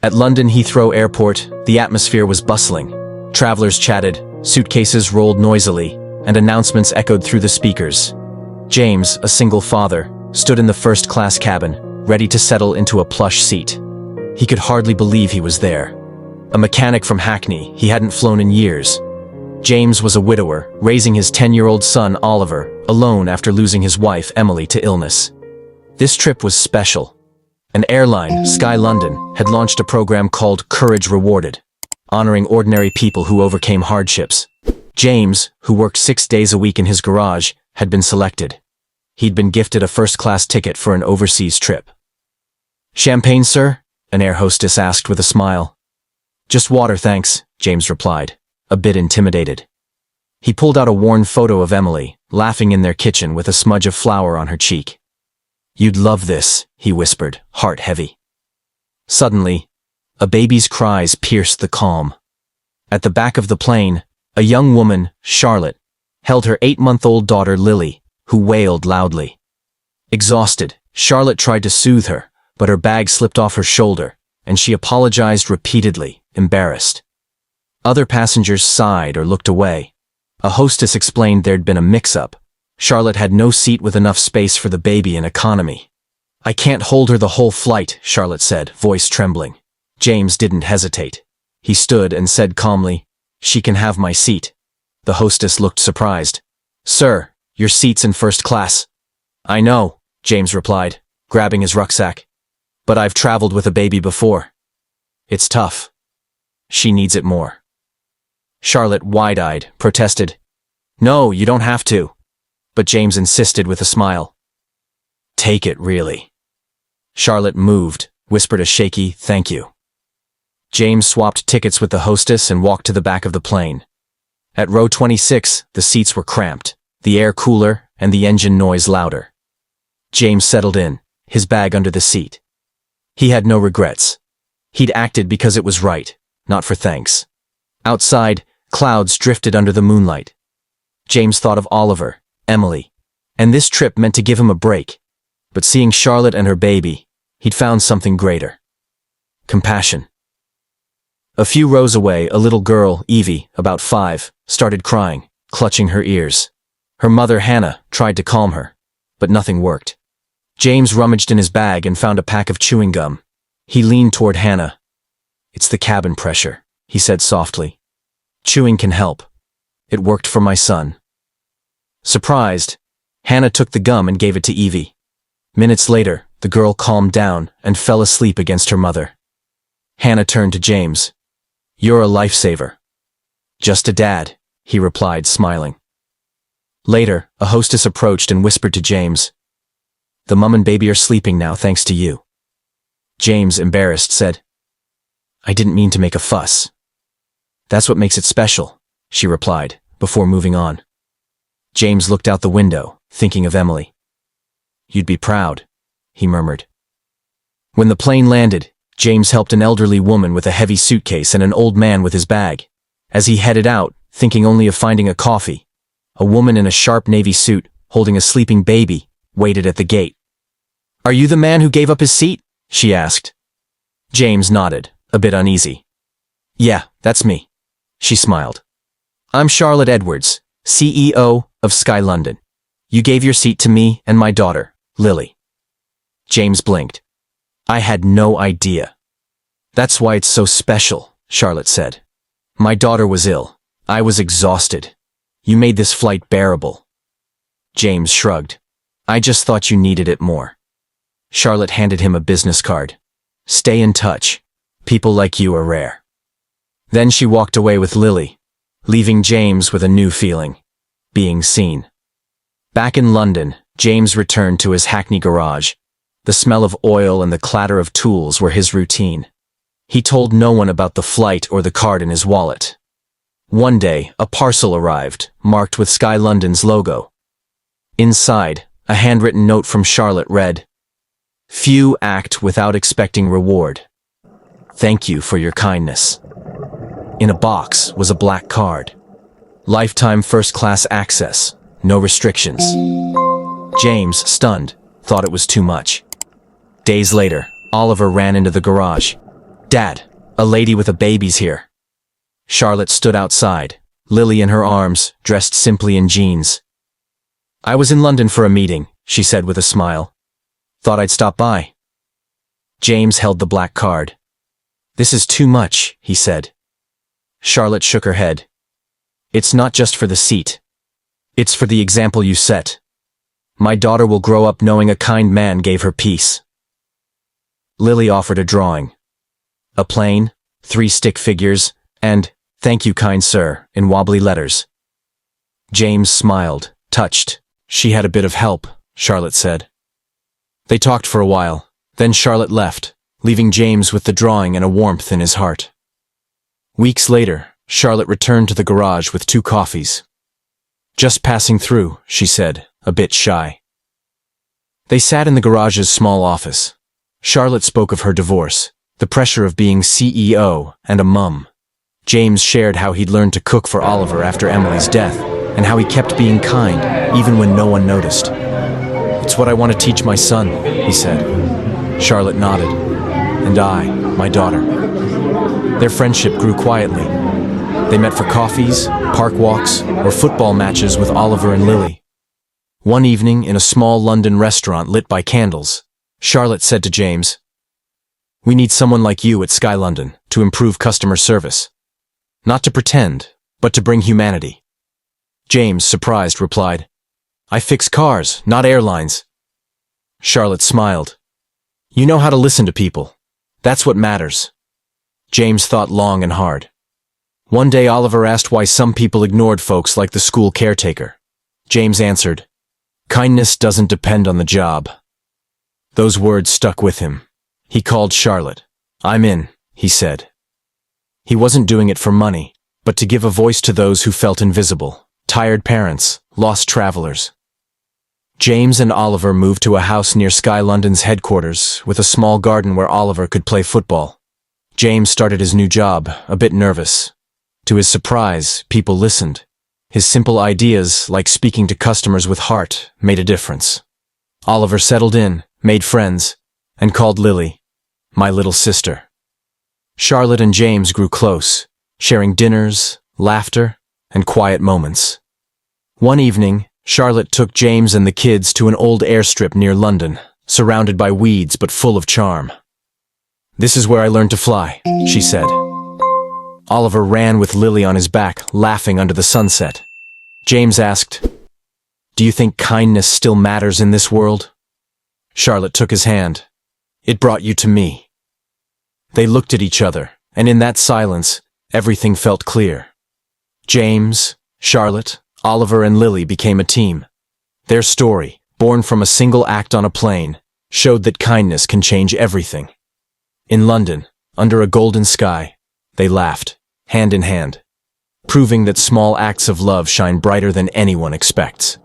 At London Heathrow Airport, the atmosphere was bustling. Travelers chatted, suitcases rolled noisily, and announcements echoed through the speakers. James, a single father, stood in the first-class cabin, ready to settle into a plush seat. He could hardly believe he was there. A mechanic from Hackney, he hadn't flown in years. James was a widower, raising his 10-year-old son, Oliver, alone after losing his wife, Emily, to illness. This trip was special. An airline, Sky London, had launched a program called Courage Rewarded, honoring ordinary people who overcame hardships. James, who worked 6 days a week in his garage, had been selected. He'd been gifted a first-class ticket for an overseas trip. "Champagne, sir?" an air hostess asked with a smile. "Just water, thanks," James replied, a bit intimidated. He pulled out a worn photo of Emily, laughing in their kitchen with a smudge of flour on her cheek. "You'd love this," he whispered, heart heavy. Suddenly, a baby's cries pierced the calm. At the back of the plane, a young woman, Charlotte, held her 8-month-old daughter Lily, who wailed loudly. Exhausted, Charlotte tried to soothe her, but her bag slipped off her shoulder, and she apologized repeatedly, embarrassed. Other passengers sighed or looked away. A hostess explained there'd been a mix-up. Charlotte had no seat with enough space for the baby in economy. "I can't hold her the whole flight," Charlotte said, voice trembling. James didn't hesitate. He stood and said calmly, "She can have my seat." The hostess looked surprised. "Sir, your seat's in first class." "I know," James replied, grabbing his rucksack. "But I've traveled with a baby before. It's tough. She needs it more." Charlotte, wide-eyed, protested. "No, you don't have to." But James insisted with a smile. "Take it, really." Charlotte moved, whispered a shaky "thank you." James swapped tickets with the hostess and walked to the back of the plane. At row 26, the seats were cramped, the air cooler and the engine noise louder. James settled in, his bag under the seat. He had no regrets. He'd acted because it was right, not for thanks. Outside, clouds drifted under the moonlight. James thought of Oliver, Emily, and this trip meant to give him a break. But seeing Charlotte and her baby, he'd found something greater. Compassion. A few rows away, a little girl, Evie, about 5, started crying, clutching her ears. Her mother, Hannah, tried to calm her, but nothing worked. James rummaged in his bag and found a pack of chewing gum. He leaned toward Hannah. "It's the cabin pressure," he said softly. "Chewing can help. It worked for my son." Surprised, Hannah took the gum and gave it to Evie. Minutes later, the girl calmed down and fell asleep against her mother. Hannah turned to James. "You're a lifesaver." "Just a dad," he replied, smiling. Later, a hostess approached and whispered to James, "The mum and baby are sleeping now thanks to you." James, embarrassed, said, "I didn't mean to make a fuss." "That's what makes it special," she replied, before moving on. James looked out the window, thinking of Emily. "You'd be proud," he murmured. When the plane landed, James helped an elderly woman with a heavy suitcase and an old man with his bag. As he headed out, thinking only of finding a coffee, a woman in a sharp navy suit, holding a sleeping baby, waited at the gate. "Are you the man who gave up his seat?" she asked. James nodded, a bit uneasy. "Yeah, that's me," she smiled. "I'm Charlotte Edwards, CEO of Sky London. You gave your seat to me and my daughter, Lily." James blinked. "I had no idea." "That's why it's so special," Charlotte said. "My daughter was ill. I was exhausted. You made this flight bearable." James shrugged. "I just thought you needed it more." Charlotte handed him a business card. "Stay in touch. People like you are rare." Then she walked away with Lily, leaving James with a new feeling, being seen. Back in London, James returned to his Hackney garage. The smell of oil and the clatter of tools were his routine. He told no one about the flight or the card in his wallet. One day, a parcel arrived, marked with Sky London's logo. Inside, a handwritten note from Charlotte read, "Few act without expecting reward. Thank you for your kindness." In a box was a black card. Lifetime first-class access, no restrictions. James, stunned, thought it was too much. Days later, Oliver ran into the garage. Dad, a lady with a baby's here. Charlotte stood outside, Lily in her arms, dressed simply in jeans. I was in London for a meeting, she said with a smile. Thought I'd stop by. James held the black card. This is too much, he said. Charlotte shook her head. It's not just for the seat. It's for the example you set. My daughter will grow up knowing a kind man gave her peace. Lily offered a drawing. A plane, 3 stick figures, and, thank you, kind sir, in wobbly letters. James smiled, touched. She had a bit of help, Charlotte said. They talked for a while, then Charlotte left, leaving James with the drawing and a warmth in his heart. Weeks later, Charlotte returned to the garage with 2 coffees. Just passing through, she said, a bit shy. They sat in the garage's small office. Charlotte spoke of her divorce, the pressure of being CEO and a mum. James shared how he'd learned to cook for Oliver after Emily's death, and how he kept being kind, even when no one noticed. It's what I want to teach my son, he said. Charlotte nodded. And I, my daughter. Their friendship grew quietly. They met for coffees, park walks, or football matches with Oliver and Lily. One evening, in a small London restaurant lit by candles, Charlotte said to James, "We need someone like you at Sky London to improve customer service. Not to pretend, but to bring humanity." James, surprised, replied, "I fix cars, not airlines." Charlotte smiled. "You know how to listen to people. That's what matters." James thought long and hard. One day Oliver asked why some people ignored folks like the school caretaker. James answered, "Kindness doesn't depend on the job." Those words stuck with him. He called Charlotte. "I'm in," he said. He wasn't doing it for money, but to give a voice to those who felt invisible, tired parents, lost travelers. James and Oliver moved to a house near Sky London's headquarters with a small garden where Oliver could play football. James started his new job, a bit nervous. To his surprise, people listened. His simple ideas, like speaking to customers with heart, made a difference. Oliver settled in, made friends, and called Lily, "my little sister." Charlotte and James grew close, sharing dinners, laughter, and quiet moments. One evening, Charlotte took James and the kids to an old airstrip near London, surrounded by weeds but full of charm. "This is where I learned to fly," she said. Oliver ran with Lily on his back, laughing under the sunset. James asked, "Do you think kindness still matters in this world?" Charlotte took his hand. "It brought you to me." They looked at each other, and in that silence, everything felt clear. James, Charlotte, Oliver, and Lily became a team. Their story, born from a single act on a plane, showed that kindness can change everything. In London, under a golden sky, they laughed, hand in hand, proving that small acts of love shine brighter than anyone expects.